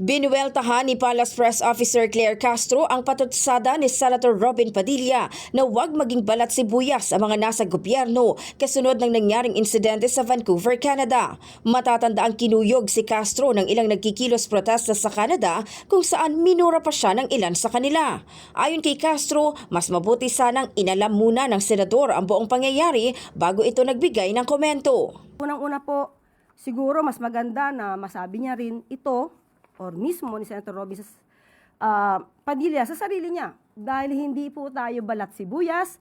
Binuweltahan ni Palace Press Officer Claire Castro ang patutsada ni Senator Robin Padilla na huwag maging balat sibuyas ang mga nasa gobyerno kasunod ng nangyaring insidente sa Vancouver, Canada. Matatanda ang kinuyog si Castro ng ilang nagkikilos protesta sa Canada kung saan minura pa siya ng ilan sa kanila. Ayon kay Castro, mas mabuti sanang inalam muna ng senador ang buong pangyayari bago ito nagbigay ng komento. Unang-una po, siguro mas maganda na masabi niya rin ito or mismo ni Senator Robin Padilla sa sarili niya. Dahil hindi po tayo balat sibuyas,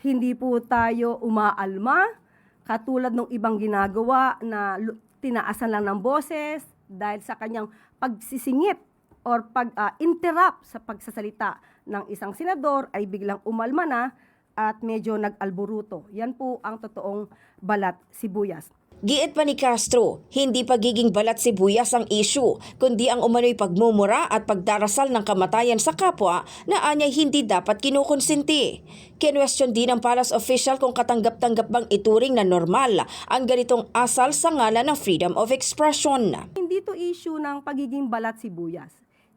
hindi po tayo umaalma, katulad ng ibang ginagawa na tinaasan lang ng boses dahil sa kanyang pagsisingit or pag-interrupt sa pagsasalita ng isang senador ay biglang umalma na at medyo nag-alboruto. Yan po ang totoong balat sibuyas. Giit pa ni Castro, hindi pagiging balat sibuyas ang issue, kundi ang umano'y pagmumura at pagdarasal ng kamatayan sa kapwa na anya'y hindi dapat kinukonsinti. Kinwestiyon din ng Palace official kung katanggap-tanggap bang ituring na normal ang ganitong asal sa ngalan ng freedom of expression. Hindi to issue ng pagiging balat sibuyas.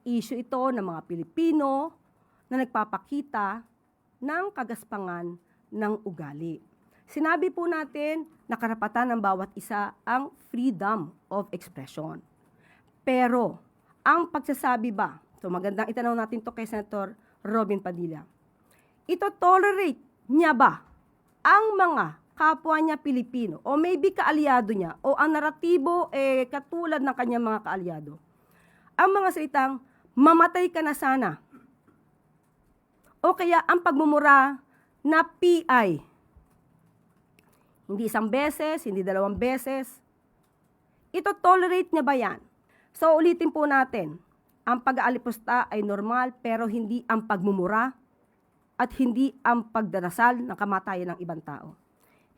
Issue ito ng mga Pilipino na nagpapakita ng kagaspangan ng ugali. Sinabi po natin na karapatan ng bawat isa ang freedom of expression. Pero, ang pagsasabi ba, so magandang itanong natin to kay Senator Robin Padilla, ito tolerate niya ba ang mga kapwa niya Pilipino o maybe kaalyado niya o ang naratibo katulad ng kanyang mga kaalyado? Ang mga salitang, mamatay ka na sana. O kaya ang pagmumura na PI. Hindi isang beses, hindi dalawang beses. Ito tolerate niya ba yan? So ulitin po natin, ang pag-aalipusta ay normal pero hindi ang pagmumura at hindi ang pagdarasal ng kamatayan ng ibang tao.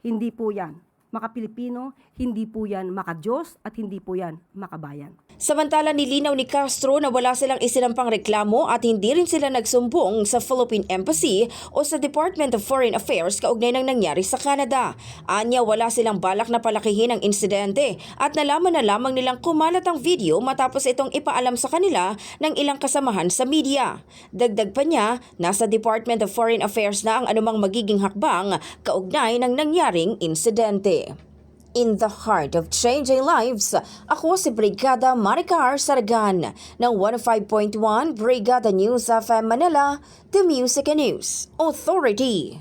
Hindi po yan maka-Pilipino, hindi po yan maka-Diyos at hindi po yan makabayan. Samantala nilinaw ni Castro na wala silang isinampang reklamo at hindi rin sila nagsumbong sa Philippine Embassy o sa Department of Foreign Affairs kaugnay ng nangyari sa Canada. Anya wala silang balak na palakihin ang insidente at nalaman na lamang nilang kumalat ang video matapos itong ipaalam sa kanila ng ilang kasamahan sa media. Dagdag pa niya, nasa Department of Foreign Affairs na ang anumang magiging hakbang kaugnay ng nangyaring insidente. In the heart of changing lives, ako si Brigada Maricar Saragan ng 105.1 Brigada News FM Manila, The Music and News Authority.